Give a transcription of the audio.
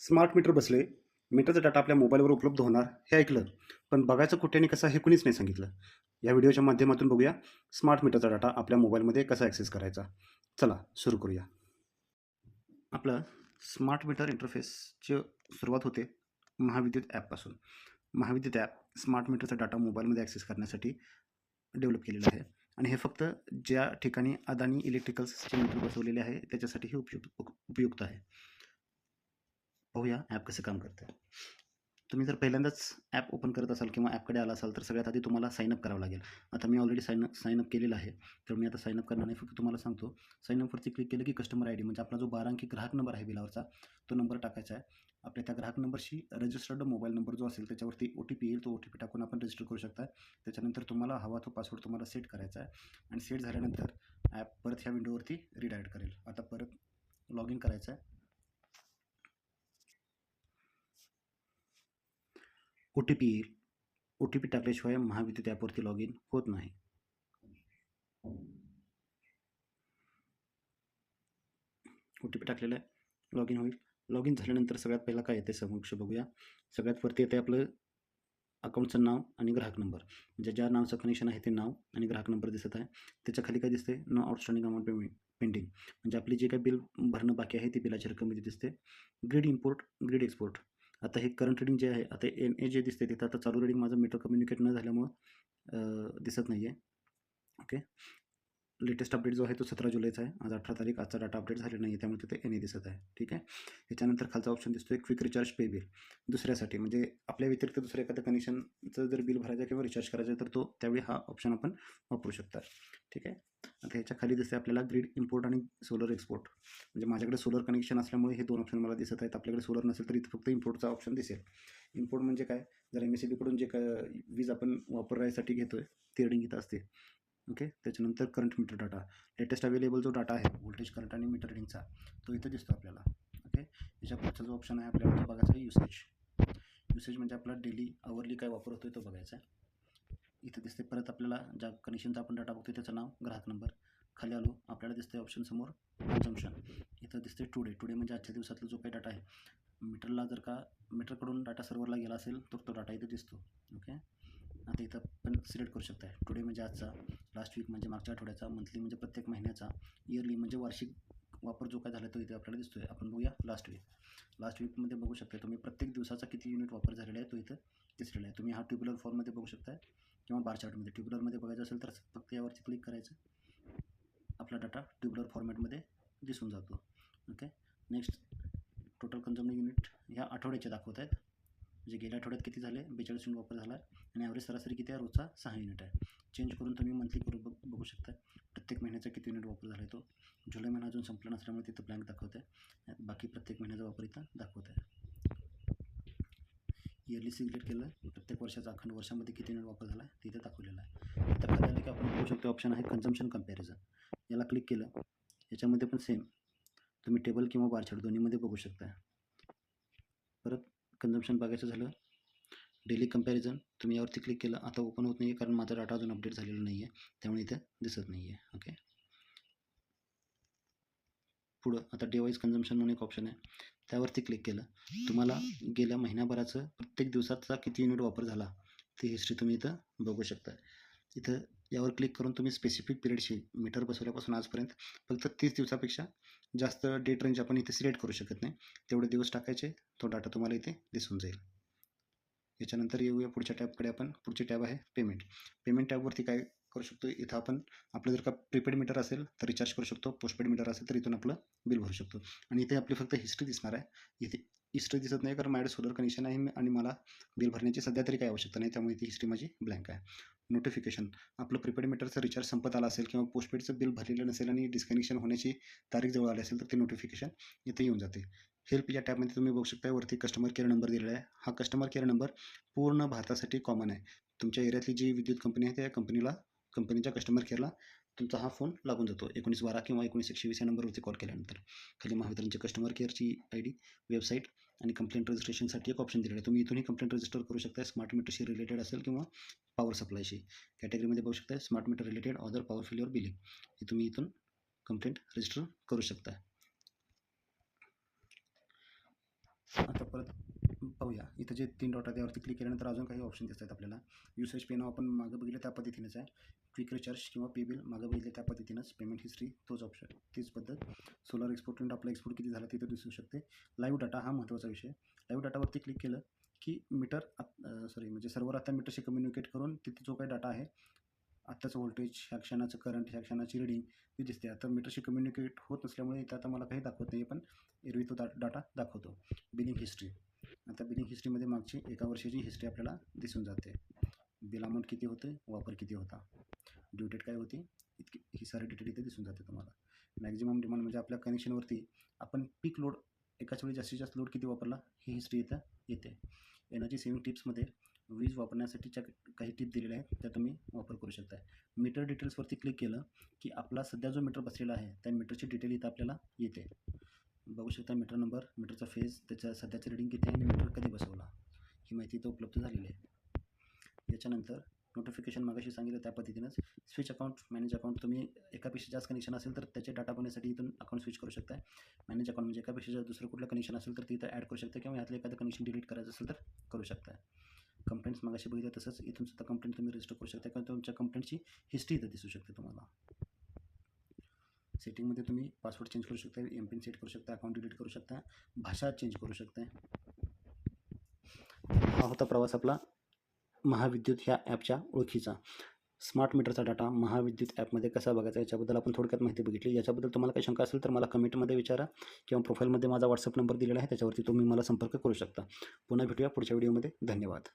Smart meter बसले, मीटरचा data आपल्या मोबाईलवर उपलब्ध होणार हे ऐकलं, पण बघायचं कुठे आणि कसं हे कुणीच नाही सांगितलं. या व्हिडिओच्या माध्यमातून बघूया स्मार्ट मीटरचा डाटा आपल्या मोबाईलमध्ये कसा ॲक्सेस करायचा. चला सुरू करूया. आपलं स्मार्ट मीटर इंटरफेसची सुरुवात होते महाविद्युत ॲपपासून. महाविद्युत ॲप स्मार्ट मीटरचा डाटा मोबाईलमध्ये ॲक्सेस करण्यासाठी डेव्हलप केलेलं आहे आणि हे फक्त ज्या ठिकाणी अदानी इलेक्ट्रिकल्सचे मीटर बसवलेले आहे त्याच्यासाठी हे उपयुक्त आहे. पाहूया ॲप कसं काम करतं. तुम्ही जर पहिल्यांदाच ॲप ओपन करत असाल किंवा ॲपकडे आला असाल तर सगळ्यात आधी तुम्हाला साइन अप करावं लागेल. आता मी ऑलरेडी साइन अप केलेलं आहे, तर मी आता साइन अप करणार नाही. फक्त तुम्हाला सांगतो, साइन अपवरती क्लिक केलं की कस्टमर आय डी म्हणजे आपला जो 12 अंकी ग्राहक नंबर आहे बिलावरचा, तो नंबर टाकायचा आहे. आपल्या त्या ग्राहक नंबरशी रजिस्टर्ड मोबाईल नंबर जो असेल त्याच्यावरती OTP येईल, तो OTP टाकून आपण रजिस्टर करू शकता. त्याच्यानंतर तुम्हाला हवा तो पासवर्ड तुम्हाला सेट करायचा आहे आणि सेट झाल्यानंतर ॲप परत ह्या विंडोवरती रिडायरेक्ट करेल. आता परत लॉग इन करायचं आहे. OTP येईल. OTP टाकल्याशिवाय महाविद्युत ॲपवरती लॉग इन होत नाही. OTP टाकलेला आहे, लॉग इन होईल. लॉग इन झाल्यानंतर सगळ्यात पहिला काय येते समक्ष बघूया. सगळ्यात वरती येते आपलं अकाउंटचं नाव आणि ग्राहक नंबर, म्हणजे ज्या नावाचं कनेक्शन आहे ते नाव आणि ग्राहक नंबर दिसत आहे. त्याच्या खाली काय दिसते, नो आउटस्टँडिंग अमाऊंट पेंडिंग, म्हणजे आपली जे काही बिल भरणं बाकी आहे ती बिलाची रक्कम इथे दिसते. Grid import, grid export. आता हे करंट रिडिंग जे आहे, आता NA जे दिसते तिथं आता चालू रिडिंग माझं मीटर कम्युनिकेट न झाल्यामुळं दिसत नाही आहे. ओके. लेटेस्ट अपडेट जो आहे तो 17 जुलैचा आहे. आज 18 तारीख. आजचा डाटा अपडेट झालेला नाही आहे, त्यामुळे तिथे NA दिसत आहे. ठीक आहे. याच्यानंतर खालचा ऑप्शन दिसतो एक क्विक रिचार्ज पे बिल. दुसऱ्यासाठी म्हणजे आपल्या व्यतिरिक्त दुसऱ्या एखाद्या कनेक्शनचं जर बिल भरायचं किंवा रिचार्ज करायचं तर तो त्यावेळी हा ऑप्शन आपण वापरू शकता. ठीक आहे. आता ह्याच्या खाली दिसते आपल्याला ग्रीड इम्पोर्ट आणि सोलर एक्सपोर्ट. म्हणजे माझ्याकडे सोलर कनेक्शन असल्यामुळे हे 2 ऑप्शन मला दिसत आहेत. आपल्याकडे सोलर नसेल तर इथं फक्त इम्पोर्टचा ऑप्शन दिसेल. इम्पोर्ट म्हणजे काय, जर MSEBीकडून जे वीज आपण वापरायसाठी घेतोय ती रिडिंग इथं असते. ओके. त्याच्यानंतर current meter data, latest available जो डाटा आहे व्होल्टेज, करंट आणि मीटर रिडिंगचा, तो इथं दिसतो आपल्याला. ओके. याच्या पुढचा जो ऑप्शन आहे आपल्याला तो बघायचा आहे युसेज म्हणजे आपला डेली आवरली काय वापर होतो तो बघायचा आहे. इथं दिसते परत आपल्याला ज्या कनेक्शनचा आपण डाटा बघतो त्याचं नाव, ग्राहक नंबर. खाली आलो आपल्याला दिसते ऑप्शन समोर कन्झम्पशन. इथं दिसते टुडे म्हणजे आजच्या दिवसातला जो काही डाटा आहे. मीटरला जर का मीटरकडून डाटा सर्व्हरला गेला असेल तर तो डाटा इथं दिसतो. ओके. आता इथं पण सिलेक्ट करू शकता. टुडे म्हणजे आजचा, लास्ट वीक म्हणजे मागच्या आठवड्याचा, मंथली म्हणजे प्रत्येक महिन्याचा, इयरली म्हणजे वार्षिक वापर जो काय झाला तो इथे आपल्याला दिसतोय. आपण बघूया लास्ट वीकमध्ये बघू शकता तुम्ही प्रत्येक दिवसाचा किती युनिट वापर झालेला आहे तो इथं दिसलेला आहे. तुम्ही हा ट्युब्युलर फॉर्ममध्ये बघू शकता किंवा बार चार्टमध्ये. ट्युब्युलरमध्ये बघायचं असेल तर फक्त यावरती क्लिक करायचं, आपला डाटा ट्युब्युलर फॉर्मॅटमध्ये दिसून जातो. Okay. Next total consumed unit ह्या आठवड्याचे दाखवत आहेत, म्हणजे गेल्या आठवड्यात किती झाले, 42 युनिट वापर झाला आहे आणि ॲव्हरेज सरासरी किती आहे, रोजचा 6 युनिट आहे. चेंज करून तुम्ही मंथली करून बघू शकता प्रत्येक महिन्याचा किती युनिट वापर झाला आहे तो. जुलै महिना अजून संपला नसल्यामुळे तिथं ब्लँक दाखवत आहे. बाकी प्रत्येक महिन्याचा वापर इथं दाखवत आहे. इयरली सिलेक्ट केलं, प्रत्येक वर्षाचा अखंड वर्षामध्ये किती युनिट वापर झाला आहे तिथे दाखवलेला आहे. आता खाली आले की आपण बघू शकतो ऑप्शन आहे कन्झम्पशन कम्पॅरिझन. याला क्लिक केलं, याच्यामध्ये पण सेम तुम्ही टेबल किंवा बार चार्ट दोन्हीमध्ये बघू शकता. परत कन्झम्पशन बघायचं झालं, डेली कम्पॅरिझन, तुम्ही यावरती क्लिक केलं. आता ओपन होत नाही आहे कारण माझा डाटा अजून अपडेट झालेला नाही आहे, त्यामुळे इथे दिसत नाही आहे. ओके. पुढं आता डिव्हाइस कन्झम्पशन म्हणून एक ऑप्शन आहे, त्यावरती क्लिक केलं. तुम्हाला गेल्या महिन्याभराचं प्रत्येक दिवसाचा किती युनिट वापर झाला ती हिस्ट्री तुम्ही इथं बघू शकता. इथं यावर क्लिक करून तुम्ही स्पेसिफिक पिरियडशी मीटर बसवल्यापासून आजपर्यंत फक्त 30 दिवसापेक्षा जास्त डेट रेंज आपण इथे सिलेक्ट करू शकत नाही. तेवढे दिवस टाकायचे, तो डाटा तुम्हाला इथे दिसून जाईल. याच्यानंतर येऊया पुढच्या टॅबकडे. आपण पुढची टॅब आहे पेमेंट टॅबवरती काय करू शकतो, इथं आपण आपलं जर का प्रीपेड मीटर असेल तर रिचार्ज करू शकतो, पोस्टपेड मीटर असेल तर इथून आपलं बिल भरू शकतो. आणि इथे आपली फक्त हिस्ट्री दिसणार आहे. इथे हिस्ट्री दिसत नाही कारण माझ्याकडे सोलर कनेक्शन आहे आणि मला बिल भरण्याची सध्या तरी काही आवश्यकता नाही, त्यामुळे ती हिस्ट्री माझी ब्लँक आहे. नोटिफिकेशन, आपलं प्रीपेड मीटरचं रिचार्ज संपत आला असेल किंवा पोस्टपेडचं बिल भरलेलं नसेल आणि डिस्कनेक्शन होण्याची तारीख जवळ आली असेल तर ते नोटिफिकेशन इथे येऊन जाते. हेल्प या टॅबमध्ये तुम्ही बघू शकता वरती कस्टमर केअर नंबर दिलेला आहे. हा कस्टमर केअर नंबर पूर्ण भारतासाठी कॉमन आहे. तुमच्या एरियातली जी विद्युत कंपनी आहे त्या कंपनीच्या कस्टमर केअरला तुमचा हा फोन लागून जातो. 1912 किंवा 1920 या नंबरवरती कॉल केल्यानंतर. खाली महावितरणची कस्टमर केअरची ID, वेबसाईट आणि कंप्लेंट रजिस्ट्रेशनसाठी एक ऑप्शन दिलेला आहे. तुम्ही इथूनही कंप्लेंट रजिस्टर करू शकता, स्मार्ट मीटरशी रिलेटेड असेल किंवा पॉवर सप्लायशी. कॅटेगरीमध्ये बघू शकता smart meter related, other power failure billing, हे तुम्ही इथून कंप्लेंट रजिस्टर करू शकता. आता परत पाहूया. इथं जे 3 डॉट आहे त्यावरती क्लिक केल्यानंतर अजून काही ऑप्शन दिसतात आपल्याला. युसेज पे नाव आपण मागं बघितलं त्या पद्धतीनेच आहे. क्विक रिचार्ज किंवा पे बिल मागं बघितलं त्या पद्धतीनंच. पेमेंट हिस्ट्री तोच ऑप्शन, तीच पद्धत. सोलर एक्सपोर्ट युनिट आपला एक्सपोर्ट किती झाला तिथं दिसू शकते. लाईव्ह डाटा हा महत्त्वाचा विषय. लाईव्ह डाटावरती क्लिक केलं की मीटर म्हणजे सर्व्हर आता मीटरशी कम्युनिकेट करून तिथे जो काही डाटा आहे, आत्ताचं व्होल्टेज, ह्या क्षणाचं करंट, ह्या क्षणाची रीडिंग ती दिसते. आता मीटरशी कम्युनिकेट होत नसल्यामुळे इथं आता मला काही दाखवत नाही, पण एरवी तो डाटा दाखवतो. Billing history. आता बिलिंग हिस्ट्रीमध्ये मागची एका वर्षाची हिस्ट्री आपल्याला दिसून जाते. बिल अमाऊंट किती होते, वापर किती होता, ड्यू डेट काय होती, इतकी ही सारी डिटेल इथे दिसून जाते तुम्हाला. मॅक्झिमम डिमांड म्हणजे आपल्या कनेक्शनवरती आपण पीक लोड एकाच वेळी जास्तीत जास्त लोड किती वापरला ही हिस्ट्री इथं येते. एनर्जी सेव्हिंग टिप्समध्ये वीज वापरण्यासाठीच्या काही टिप दिलेल्या आहेत, त्या तुम्ही वापर करू शकता. मीटर डिटेल्सवरती क्लिक केलं की आपला सध्या जो मीटर बसलेला आहे त्या मीटरची डिटेल इथं आपल्याला येते. बघू शकता मीटर नंबर, मीटरचा फेज, त्याच्या सध्याचं रिडिंग किती आहे आणि मीटर कधी बसवला, ही माहिती इथं उपलब्ध झालेली आहे. याच्यानंतर नोटिफिकेशन मागाशी सांगितलं त्या पद्धतीनंच स्विच अकाउंट, मॅनेज अकाउंट. तुम्ही एकापेक्षा जास्त कनेक्शन असेल तर त्याचे डाटा बनवण्यासाठी इथून अकाउंट स्विच करू शकता. मॅनेज अकाउंट म्हणजे एकापेक्षा जर दुसरं कुठलं कनेक्शन असेल तर ते इथं ॲड करू शकता किंवा यातलं एखादं कनेक्शन डिलीट करायचं असेल तर करू शकता. कंप्लेंट्स मागाशी बघितलं तसंच इथून सुद्धा कंप्लेंट तुम्ही रजिस्टर करू शकता किंवा तुमच्या कंप्लेंटची हिस्ट्री इथं दिसू शकते तुम्हाला. सेटिंगमध्ये तुम्ही पासवर्ड चेंज करू शकता, एमपिन सेट करू शकता, अकाउंट डिलीट करू शकता, भाषा चेंज करू शकता. हा होता प्रवास आपला महाविद्युत ह्या ॲपच्या ओळखीचा. स्मार्ट मीटरचा डाटा महाविद्युत ॲपमध्ये कसा बघायचा याच्याबद्दल आपण थोडक्यात माहिती बघितली. याच्याबद्दल तुम्हाला काही शंका असेल तर मला कमेंटमध्ये विचारा किंवा प्रोफाईलमध्ये माझा व्हॉट्सअप नंबर दिलेला आहे, त्याच्यावरती तुम्ही मला संपर्क करू शकता. पुन्हा भेटूया पुढच्या व्हिडिओमध्ये. धन्यवाद.